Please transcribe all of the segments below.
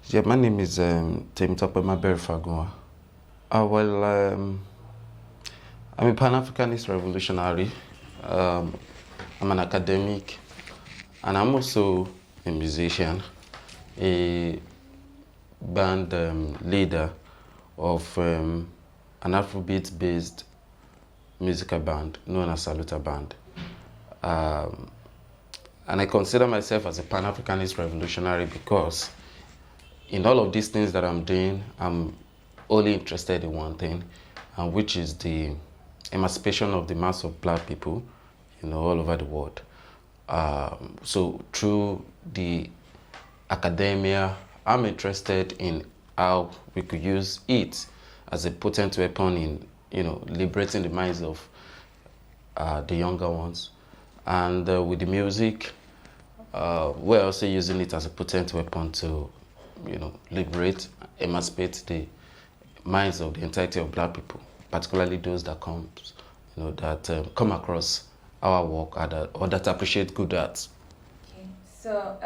Yeah, my name is Temitope Fagunwa. I'm a Pan-Africanist revolutionary. I'm an academic, and I'm also a musician, a band leader of an Afrobeat-based musical band known as Saluta Band. And I consider myself as a Pan-Africanist revolutionary because in all of these things that I'm doing, I'm only interested in one thing, which is the emancipation of the mass of black people, all over the world. So through the academia, I'm interested in how we could use it as a potent weapon in, liberating the minds of the younger ones. And with the music, we're also using it as a potent weapon to, liberate, emancipate the minds of the entirety of black people, particularly those that come across our work or that appreciate good arts. Okay, so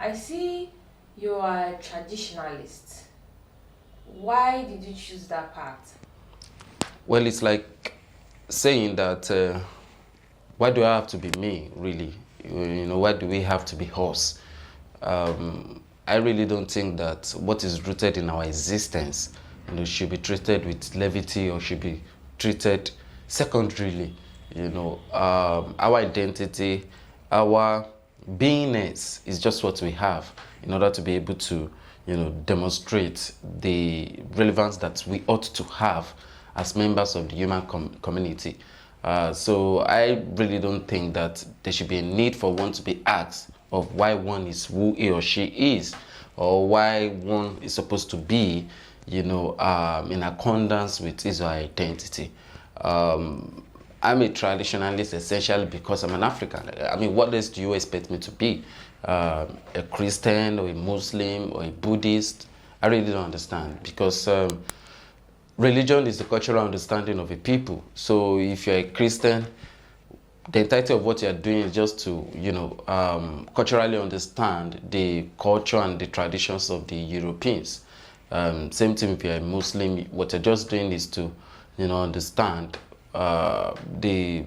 I see you are a traditionalist. Why did you choose that path? Well, it's like saying that why do I have to be me, really? Why do we have to be us? I really don't think that what is rooted in our existence should be treated with levity or should be treated secondarily. Our identity, our beingness is just what we have in order to be able to, demonstrate the relevance that we ought to have as members of the human community. So I really don't think that there should be a need for one to be asked of why one is who he or she is, or why one is supposed to be, in accordance with his or her identity. I'm a traditionalist essentially because I'm an African. I mean, what else do you expect me to be? A Christian or a Muslim or a Buddhist? I really don't understand, because religion is the cultural understanding of a people. So if you're a Christian, the entirety of what you're doing is just to, culturally understand the culture and the traditions of the Europeans. Same thing if you're a Muslim, what you're just doing is to, understand the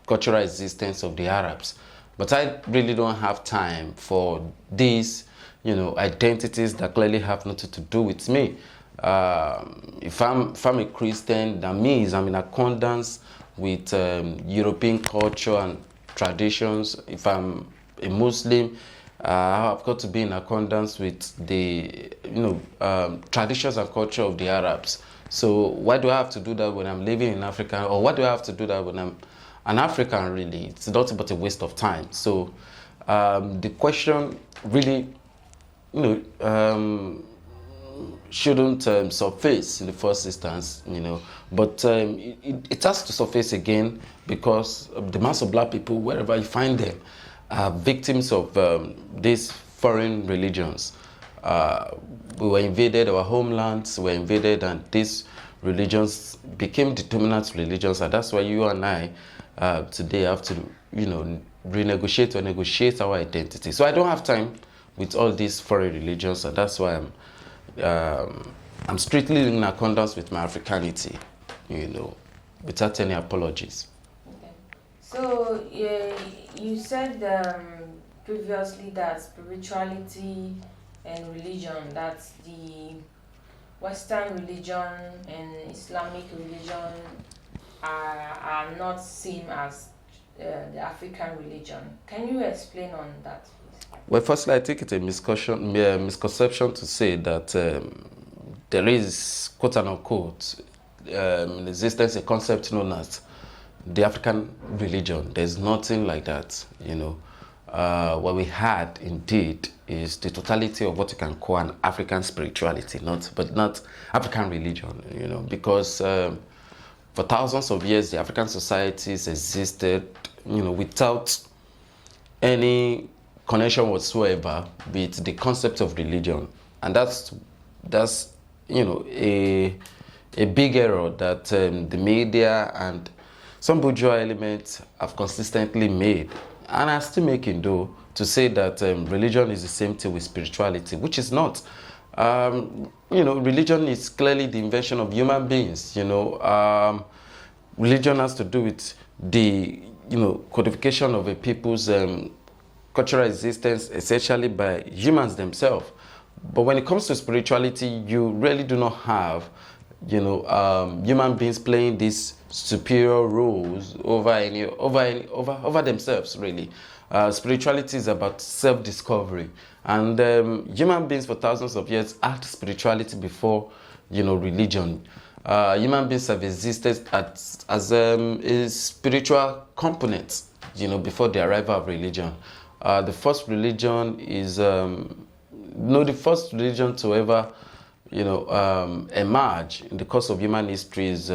cultural existence of the Arabs. But I really don't have time for these, identities that clearly have nothing to do with me. If I'm a Christian, that means I'm in accordance with European culture and traditions. If I'm a Muslim, I've got to be in accordance with the traditions and culture of the Arabs. So why do I have to do that when I'm living in Africa, or why do I have to do that when I'm an African? Really, it's not but a waste of time. So the question really, shouldn't surface in the first instance, but it has to surface again because the mass of black people, wherever you find them, are victims of these foreign religions. We were invaded, our homelands were invaded, and these religions became the dominant religions, and that's why you and I today have to, renegotiate or negotiate our identity. So I don't have time with all these foreign religions, and that's why I'm strictly in accordance with my Africanity, without any apologies. Okay. So you said previously that spirituality and religion, that's the Western religion and Islamic religion are not same as the African religion. Can you explain on that? Well, firstly, I think it's a misconception to say that there is, quote unquote, in existence a concept known as the African religion. There's nothing like that, What we had indeed is the totality of what you can call an African spirituality, but not African religion, because for thousands of years the African societies existed, without any connection whatsoever with the concept of religion, and that's a big error that the media and some bourgeois elements have consistently made, and are still making, though, to say that religion is the same thing with spirituality, which is not. Religion is clearly the invention of human beings. Religion has to do with the, codification of a people's cultural existence, essentially by humans themselves. But when it comes to spirituality, you really do not have, human beings playing these superior roles over themselves. Really, spirituality is about self-discovery, and human beings for thousands of years had spirituality before, religion. Human beings have existed as a spiritual component, before the arrival of religion. The first religion is the first religion to ever, emerge in the course of human history is,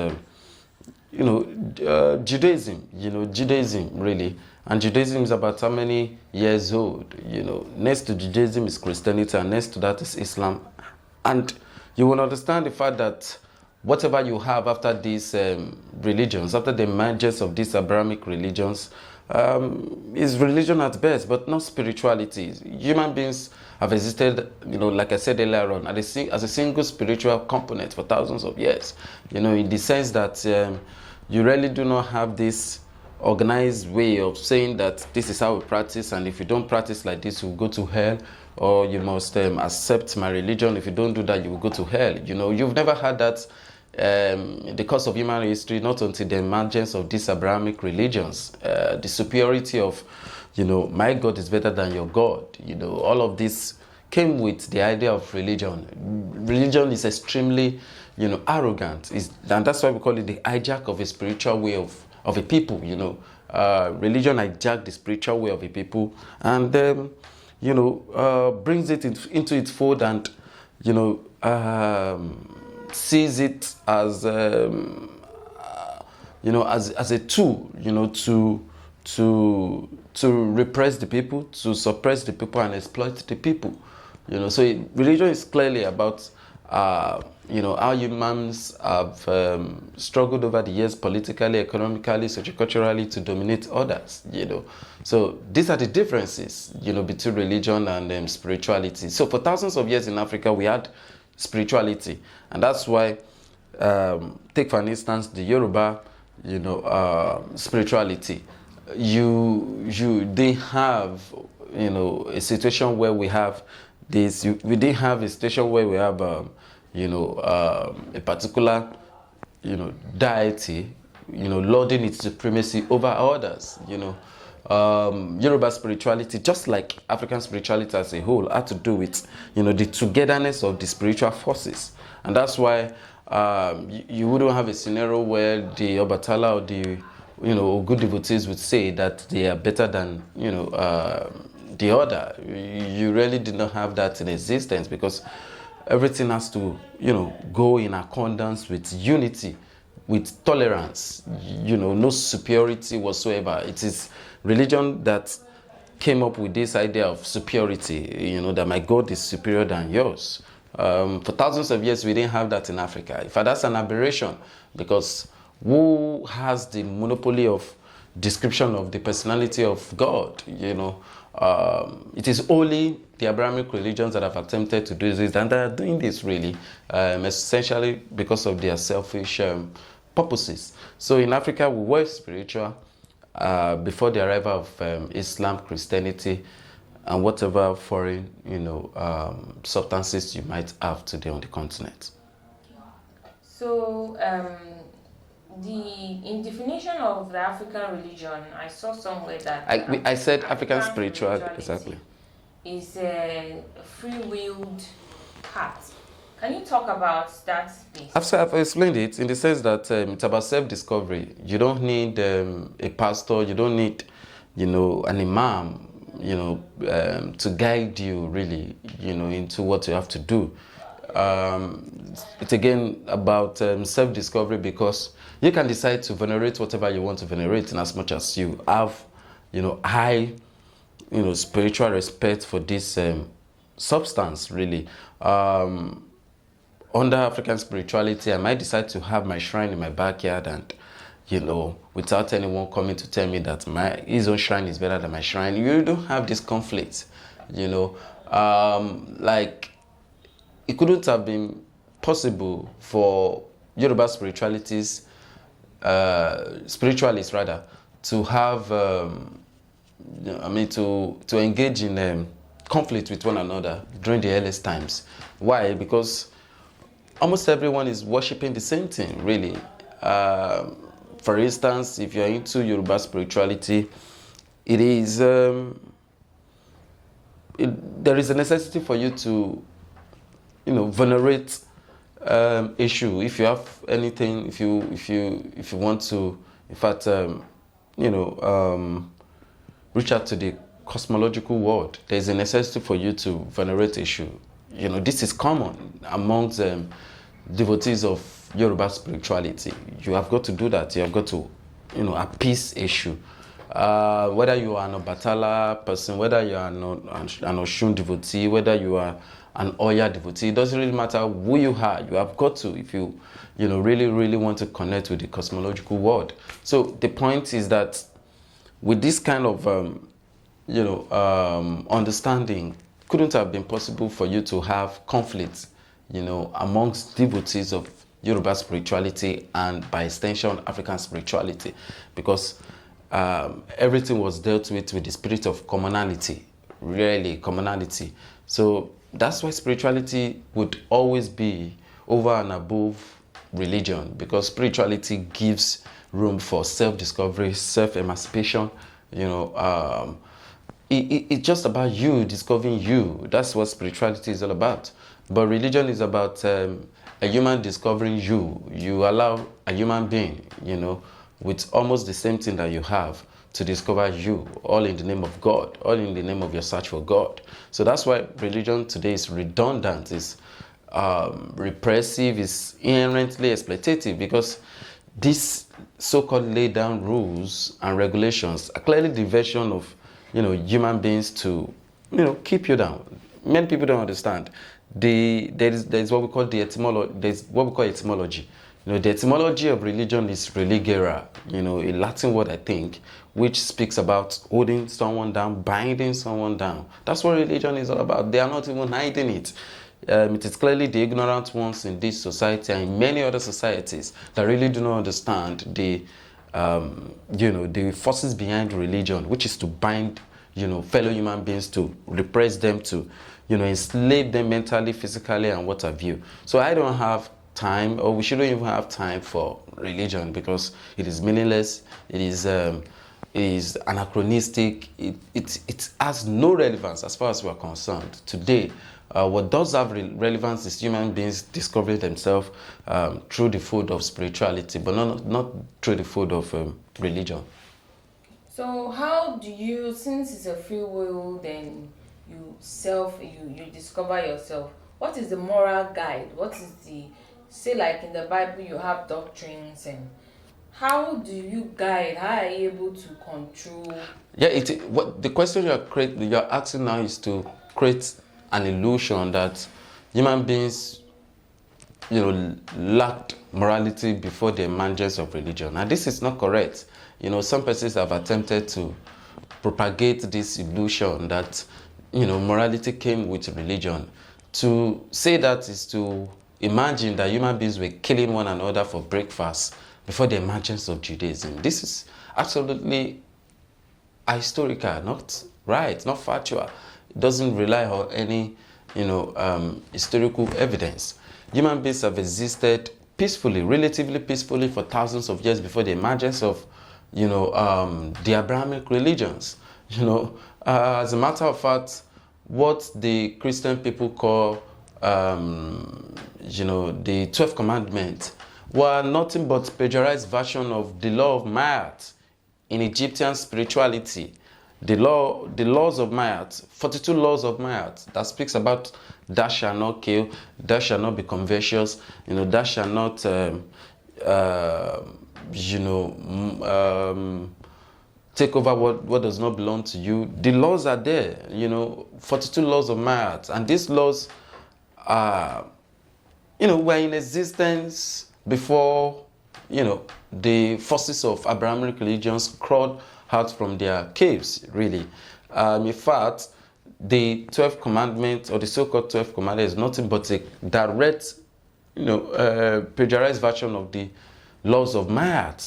Judaism. Judaism really, and Judaism is about how many years old? Next to Judaism is Christianity, and next to that is Islam, and you will understand the fact that whatever you have after these religions, after the emergence of these Abrahamic religions, is religion at best, but not spirituality. Human beings have existed, like I said earlier on, as a single spiritual component for thousands of years. In the sense that you really do not have this organized way of saying that this is how we practice, and if you don't practice like this, you will go to hell, or you must accept my religion. If you don't do that, you will go to hell. You've never had that in the course of human history, not until the emergence of these Abrahamic religions. The superiority of, my God is better than your God. All of this came with the idea of religion. Religion is extremely, arrogant. And that's why we call it the hijack of a spiritual way of a people. Religion hijacked the spiritual way of a people, and brings it into its fold, and sees it as as a tool, to repress the people, to suppress the people, and exploit the people. So religion is clearly about how humans have struggled over the years, politically, economically, socioculturally, to dominate others. So these are the differences, between religion and spirituality. So for thousands of years in Africa, we had spirituality, and that's why, take for instance the Yoruba, spirituality. They have, a situation where we have this. We didn't have a situation where we have, a particular, deity, lording its supremacy over others. Yoruba spirituality, just like African spirituality as a whole, had to do with, the togetherness of the spiritual forces. And that's why you wouldn't have a scenario where the Obatala or the, good devotees would say that they are better than, the other. You really did not have that in existence, because everything has to, go in accordance with unity, with tolerance, no superiority whatsoever. It is religion that came up with this idea of superiority, that my God is superior than yours. For thousands of years, we didn't have that in Africa. In fact, that's an aberration, because who has the monopoly of description of the personality of God? It is only the Abrahamic religions that have attempted to do this, and they are doing this really, essentially because of their selfish purposes. So in Africa, we were spiritual before the arrival of Islam, Christianity, and whatever foreign, substances you might have today on the continent. So, in definition of the African religion, I saw somewhere that I said African spiritual, exactly, is a free-willed path. Can you talk about that piece? I've explained it in the sense that it's about self-discovery. You don't need a pastor. You don't need, an imam, to guide you really, into what you have to do. It's again about self-discovery, because you can decide to venerate whatever you want to venerate, in as much as you have, high, spiritual respect for this substance, really. Under African spirituality, I might decide to have my shrine in my backyard, and, without anyone coming to tell me that his own shrine is better than my shrine. You don't have this conflict, like, it couldn't have been possible for Yoruba spiritualists rather, to have, to engage in conflict with one another during the earliest times. Why? Because almost everyone is worshipping the same thing, really. For instance, if you're into Yoruba spirituality, it is there is a necessity for you to, venerate issue. If you have anything, if you want to, in fact, reach out to the cosmological world, there is a necessity for you to venerate issue. This is common amongst devotees of Yoruba spirituality. You have got to do that. You have got to, appease issue. Whether you are an Obatala person, whether you are an Oshun devotee, whether you are an Oya devotee, it doesn't really matter who you are. You have got to, if you, really, really want to connect with the cosmological world. So the point is that with this kind of, understanding, couldn't have been possible for you to have conflicts, amongst devotees of Yoruba spirituality and by extension African spirituality, because everything was dealt with the spirit of commonality, really commonality. So that's why spirituality would always be over and above religion, because spirituality gives room for self-discovery, self-emancipation. It's just about you discovering you. That's what spirituality is all about. But religion is about a human discovering you. You allow a human being, with almost the same thing that you have, to discover you, all in the name of God, all in the name of your search for God. So that's why religion today is redundant, is repressive, is inherently exploitative, because these so-called laid down rules and regulations are clearly the version of, human beings to, keep you down. Many people don't understand. There's what we call etymology. The etymology of religion is religere, a Latin word, I think, which speaks about holding someone down, binding someone down. That's what religion is all about. They are not even hiding it. It is clearly the ignorant ones in this society and in many other societies that really do not understand the forces behind religion, which is to bind, fellow human beings, to repress them, to, enslave them mentally, physically, and what have you. So I don't have time, or we shouldn't even have time for religion, because it is meaningless. It is anachronistic. It has no relevance as far as we are concerned. Today, what does have relevance is human beings discovering themselves through the food of spirituality, but not through the food of religion. So how do you, since it's a free will, then you discover yourself? What is the moral guide? What is the, say like in the Bible you have doctrines, and how do you guide? How are you able to control? Yeah, what the question you're asking now is to create an illusion that human beings, lacked morality before the emergence of religion. And this is not correct. Some persons have attempted to propagate this illusion that, morality came with religion. To say that is to imagine that human beings were killing one another for breakfast before the emergence of Judaism. This is absolutely ahistorical, not right, not factual. It doesn't rely on any, historical evidence. Human beings have existed peacefully, relatively peacefully, for thousands of years before the emergence of, the Abrahamic religions. As a matter of fact, what the Christian people call, the 12 commandments were nothing but plagiarized version of the law of myant in Egyptian spirituality. The laws of myant, 42 laws of myant, that speaks about thou shalt not kill, thou shalt not be covetous, thou shalt not, take over what does not belong to you. The laws are there, 42 laws of myant, and these laws are, were in existence before, the forces of Abrahamic religions crawled out from their caves, really. In fact, the 12th commandment, or the so-called 12th commandment, is nothing but a direct, plagiarized version of the laws of myant.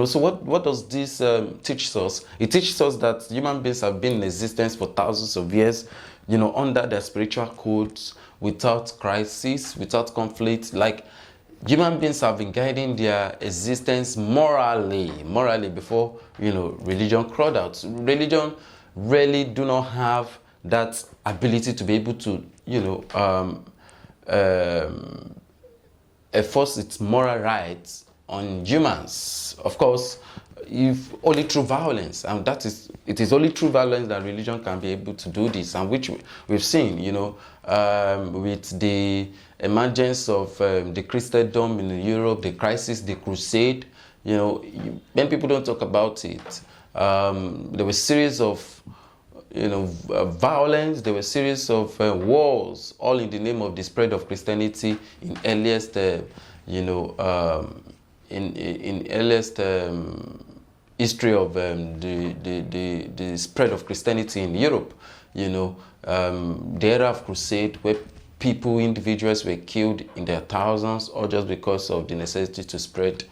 So what does this teach us? It teaches us that human beings have been in existence for thousands of years, under their spiritual codes, without crisis, without conflict. Like, human beings have been guiding their existence morally before, religion crowd out. Religion really do not have that ability to be able to, enforce its moral rights on humans. Of course, if only through violence, and it is only through violence that religion can be able to do this, and which we've seen, with the emergence of the Christendom in Europe, the crisis, the crusade. Many people don't talk about it. There were a series of violence. There were a series of wars, all in the name of the spread of Christianity in earliest, in earliest history of the spread of Christianity in Europe. The era of crusade, where individuals were killed in their thousands, or just because of the necessity to spread,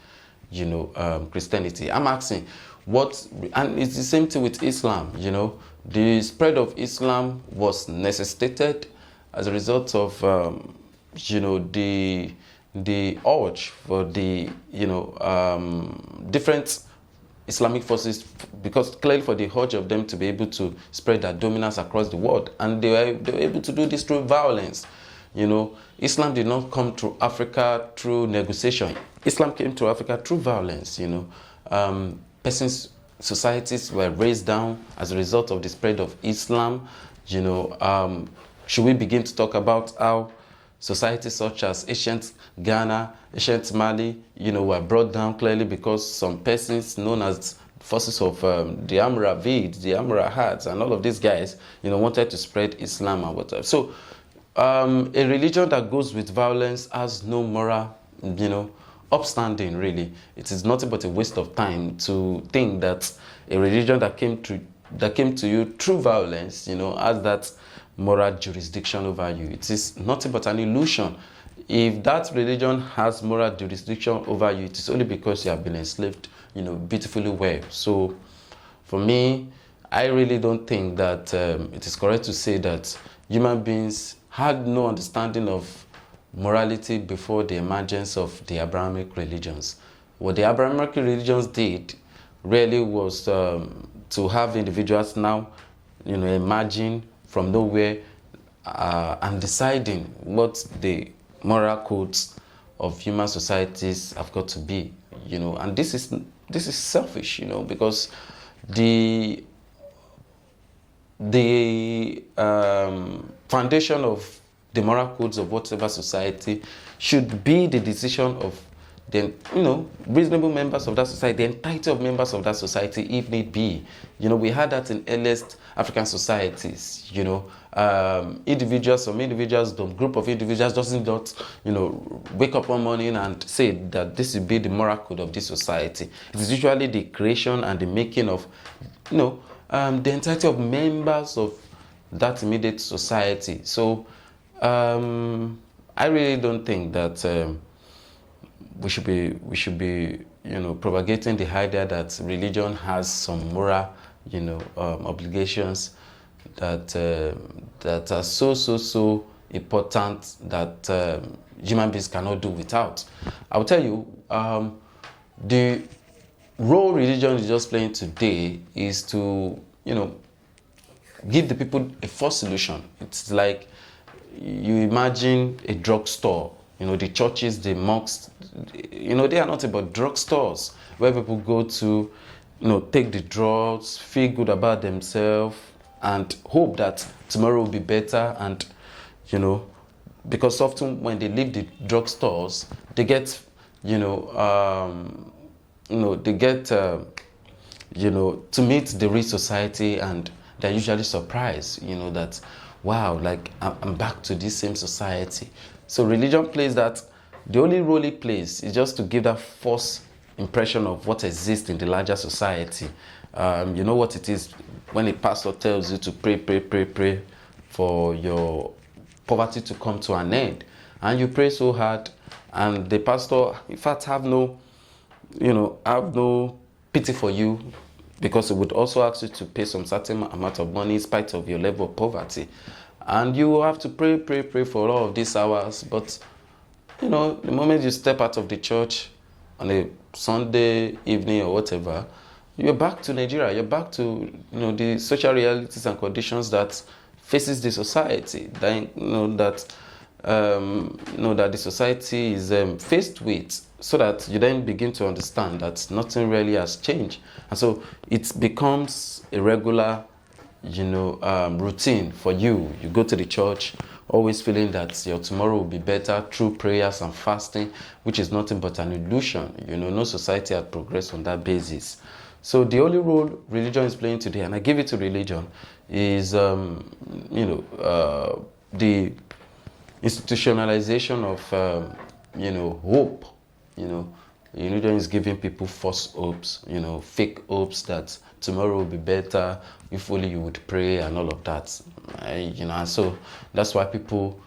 Christianity. I'm asking, and it's the same thing with Islam. The spread of Islam was necessitated as a result of, the urge for the, different Islamic forces, because clearly for the urge of them to be able to spread their dominance across the world, and they were able to do this through violence. Islam did not come to Africa through negotiation. Islam came to Africa through violence. Societies were raised down as a result of the spread of Islam. Should we begin to talk about how societies such as ancient Ghana, ancient Mali, were brought down clearly because some persons known as forces of the Almoravids, the Almorahads, and all of these guys, wanted to spread Islam and whatever. So, a religion that goes with violence has no moral, upstanding, really. It is nothing but a waste of time to think that a religion that came to you through violence, has that moral jurisdiction over you. It is nothing but an illusion. If that religion has moral jurisdiction over you, it is only because you have been enslaved, beautifully well. So, for me, I really don't think that it is correct to say that human beings had no understanding of morality before the emergence of the Abrahamic religions. What the Abrahamic religions did really was to have individuals now, emerging from nowhere and deciding what the moral codes of human societies have got to be, and this is selfish, because the foundation of the moral codes of whatever society should be the decision of the reasonable members of that society, the entirety of members of that society, if need be. We had that in earliest African societies. Some individuals, the group of individuals doesn't wake up one morning and say that this will be the moral code of this society. It is usually the creation and the making of, the entirety of members of that immediate society. So, I really don't think that we should be propagating the idea that religion has some moral obligations that are so important that human beings cannot do without. I will tell you, the role religion is just playing today is to give the people a false solution. It's like you imagine a drugstore. The churches, the mosques, they are not about drugstores where people go to, take the drugs, feel good about themselves, and hope that tomorrow will be better. And, because often when they leave the drugstores, they get, to meet the real society, and they're usually surprised, that, wow, like I'm back to this same society. So religion plays that. The only role it plays is just to give that false impression of what exists in the larger society. You know what it is when a pastor tells you to pray, for your poverty to come to an end. And you pray so hard, and the pastor, in fact, have no pity for you, because it would also ask you to pay some certain amount of money in spite of your level of poverty. And you have to pray for all of these hours. But, the moment you step out of the church on a Sunday evening or whatever, you're back to Nigeria. You're back to, the social realities and conditions that faces the society. That the society is faced with, so that you then begin to understand that nothing really has changed. And so it becomes a regular, routine for you. You go to the church always feeling that your tomorrow will be better through prayers and fasting, which is nothing but an illusion. No society has progressed on that basis. So the only role religion is playing today, and I give it to religion, is the institutionalization of hope. Religion is giving people false hopes, fake hopes that tomorrow will be better if only you would pray and all of that. And so that's why people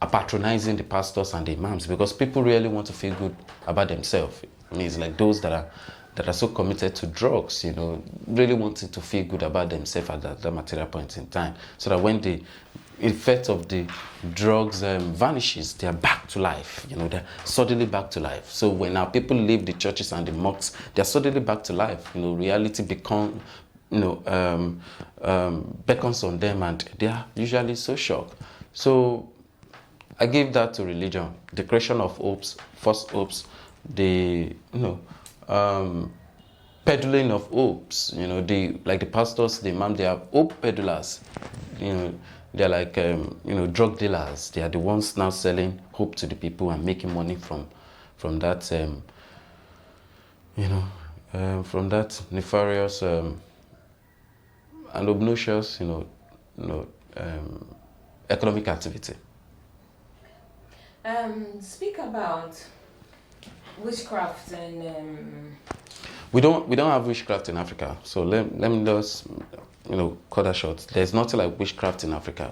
are patronizing the pastors and the imams, because people really want to feel good about themselves. It's like those that are so committed to drugs, really wanting to feel good about themselves at that material point in time, so that when the effect of the drugs vanishes, they are back to life. They're suddenly back to life. So when now people leave the churches and the mosques, they're suddenly back to life. Reality becomes, beckons on them, and they are usually so shocked. So I give that to religion: the creation of hopes, false hopes, the peddling of hopes. Like the pastors, the imam, they are hope peddlers. They're like drug dealers. They are the ones now selling hope to the people and making money from that from that nefarious and obnoxious economic activity. Speak about witchcraft and. We don't have witchcraft in Africa. So let me just cut that short. There's nothing like witchcraft in Africa.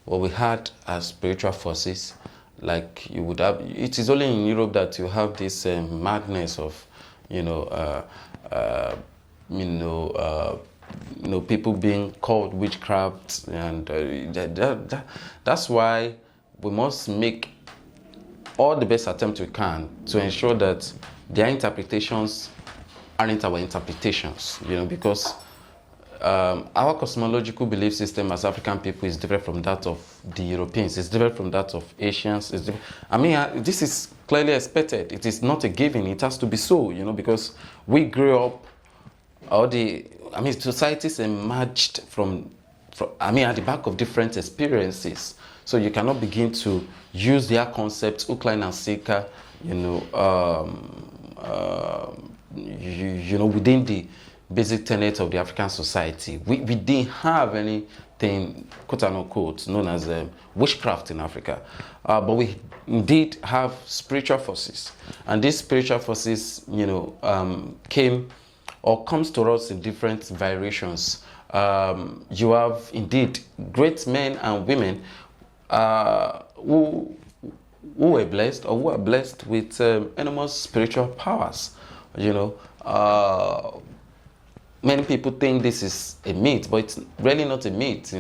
What we had as spiritual forces, like you would have. It is only in Europe that you have this madness of people being called witchcraft, and that's why we must make all the best attempt we can to ensure that their interpretations aren't our interpretations, because our cosmological belief system as African people is different from that of the Europeans. It's different from that of Asians. This is clearly expected. It is not a given. It has to be so, because we grew up, societies emerged from at the back of different experiences. So you cannot begin to use their concepts, hook, line, and sinker, within the basic tenets of the African society. We didn't have anything, quote unquote, known as witchcraft in Africa. But we indeed have spiritual forces. And these spiritual forces, came or comes to us in different variations. You have indeed great men and women who were blessed, or who are blessed with enormous spiritual powers. Many people think this is a myth, but it's really not a myth.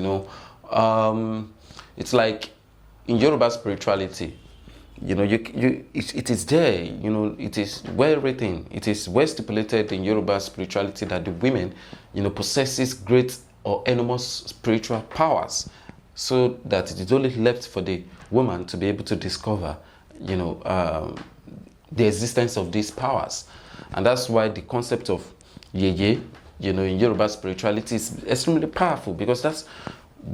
It's like in Yoruba spirituality, it is there. It is well written. It is well stipulated in Yoruba spirituality that the women, possesses great or enormous spiritual powers, so that it is only left for the woman to be able to discover, the existence of these powers. And that's why the concept of yeye, in Yoruba spirituality is extremely powerful, because that's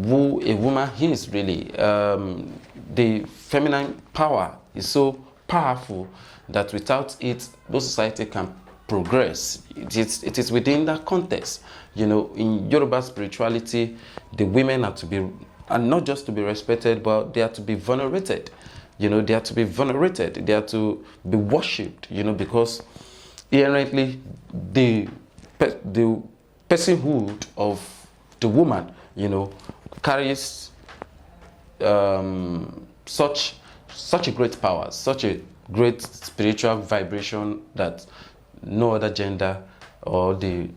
who a woman is really. The feminine power is so powerful that without it, no society can progress. It is within that context. In Yoruba spirituality, the women are to be, and not just to be respected, but they are to be venerated. They are to be venerated. They are to be worshipped. Because inherently, the personhood of the woman, carries such a great power, such a great spiritual vibration that no other gender or the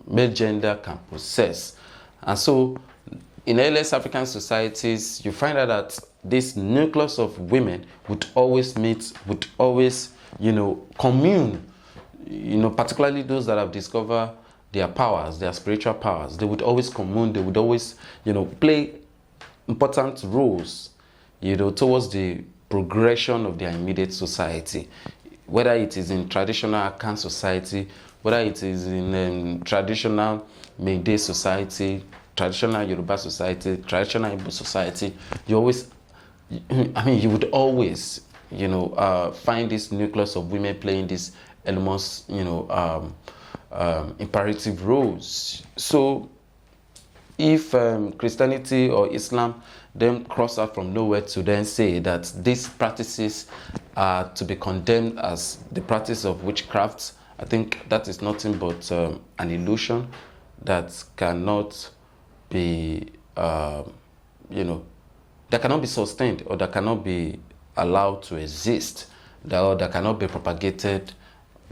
male gender can possess. And so in earliest African societies, you find out that this nucleus of women would always meet, would always commune, particularly those that have discovered their powers, their spiritual powers. They would always commune, they would always play important roles towards the progression of their immediate society, whether it is in traditional Akan society, whether it is in traditional Mende society, traditional Yoruba society, traditional Igbo society. You would always find this nucleus of women playing this enormous imperative roles. So if Christianity or Islam then cross out from nowhere to then say that these practices are to be condemned as the practice of witchcraft, I think that is nothing but an illusion that cannot be, that cannot be sustained, or that cannot be allowed to exist, that cannot be propagated,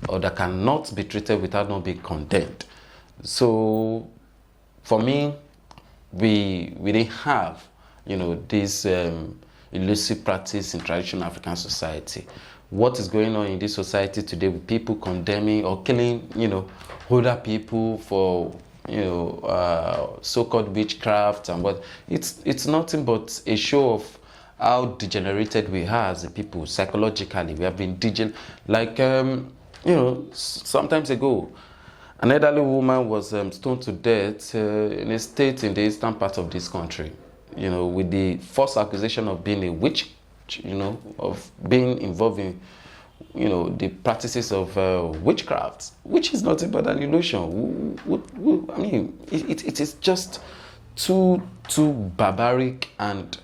or that cannot be treated without not being condemned. So for me, we didn't have this elusive practice in traditional African society. What is going on in this society today with people condemning or killing older people for so-called witchcraft and what, it's nothing but a show of how degenerated we are as a people psychologically. We have been like sometimes ago, an elderly woman was stoned to death in a state in the eastern part of this country, with the false accusation of being a witch, of being involved in, the practices of witchcraft, which is nothing but an illusion. It is just too barbaric and,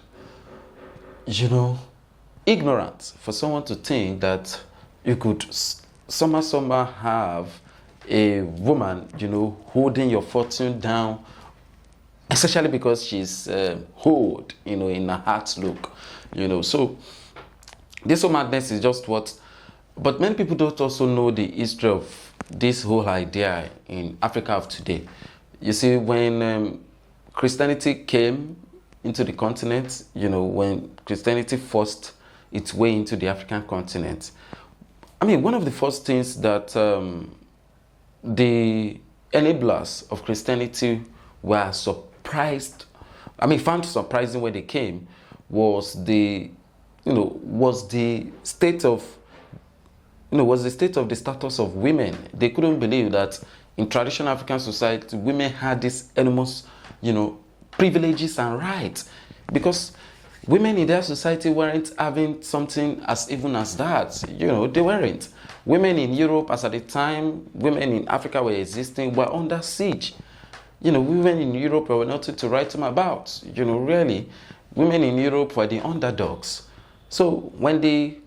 ignorant for someone to think that you could somehow have a woman, holding your fortune down, especially because she's old, in her heart look, So this whole madness is just what, but many people don't also know the history of this whole idea in Africa of today. You see, when Christianity came into the continent, when Christianity forced its way into the African continent, one of the first things that the enablers of Christianity were found surprising when they came, was the state of the status of women. They couldn't believe that in traditional African society, women had these enormous, privileges and rights, because women in their society weren't having something as even as that. They weren't. Women in Europe, as at the time women in Africa were existing, were under siege. Women in Europe were nothing to write them about. Really, women in Europe were the underdogs. So when the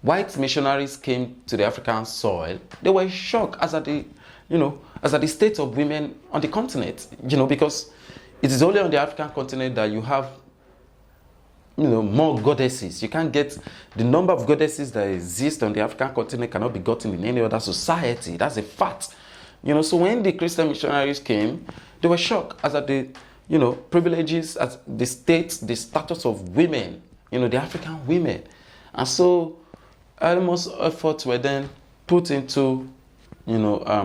white missionaries came to the African soil, they were shocked as at the state of women on the continent. Because it is only on the African continent that you have more goddesses. You can't get the number of goddesses that exist on the African continent cannot be gotten in any other society. That's a fact. So when the Christian missionaries came, they were shocked as at the privileges, as the status of women, the African women. And so almost efforts were then put into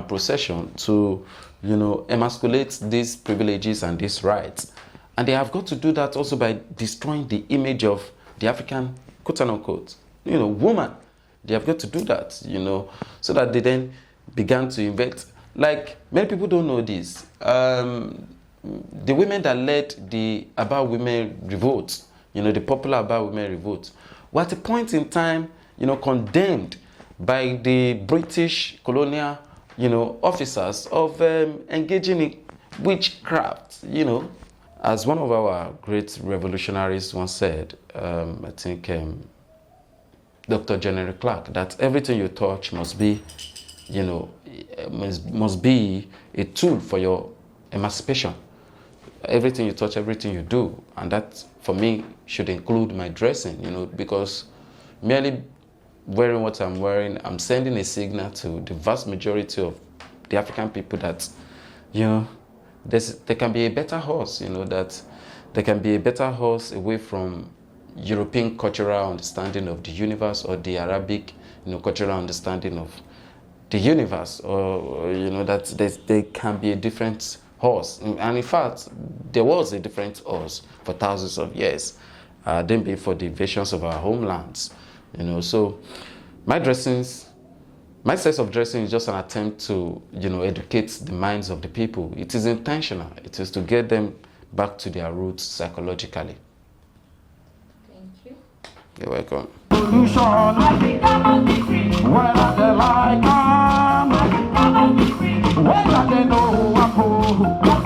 procession to emasculate these privileges and these rights. And they have got to do that also by destroying the image of the African, quote unquote, woman. They have got to do that, so that they then began to invent. Like, many people don't know this. The women that led the About Women revolt, the popular About Women revolt, were at a point in time, condemned by the British colonial, officers of engaging in witchcraft, As one of our great revolutionaries once said, I think Dr. General Clark, that everything you touch must be, must be a tool for your emancipation. everything you touch, everything you do. And that, for me, should include my dressing, you know, because merely wearing what I'm wearing, I'm sending a signal to the vast majority of the African people that, you know, there can be a better horse, you know, that there can be a better horse away from European cultural understanding of the universe, or the Arabic, you know, cultural understanding of the universe, or you know, that there can be a different horse. And in fact, there was a different horse for thousands of years, then before the invasions of our homelands, you know. So my sense of dressing is just an attempt to, you know, educate the minds of the people. It is intentional. It is to get them back to their roots psychologically. Thank you. You're welcome. When I know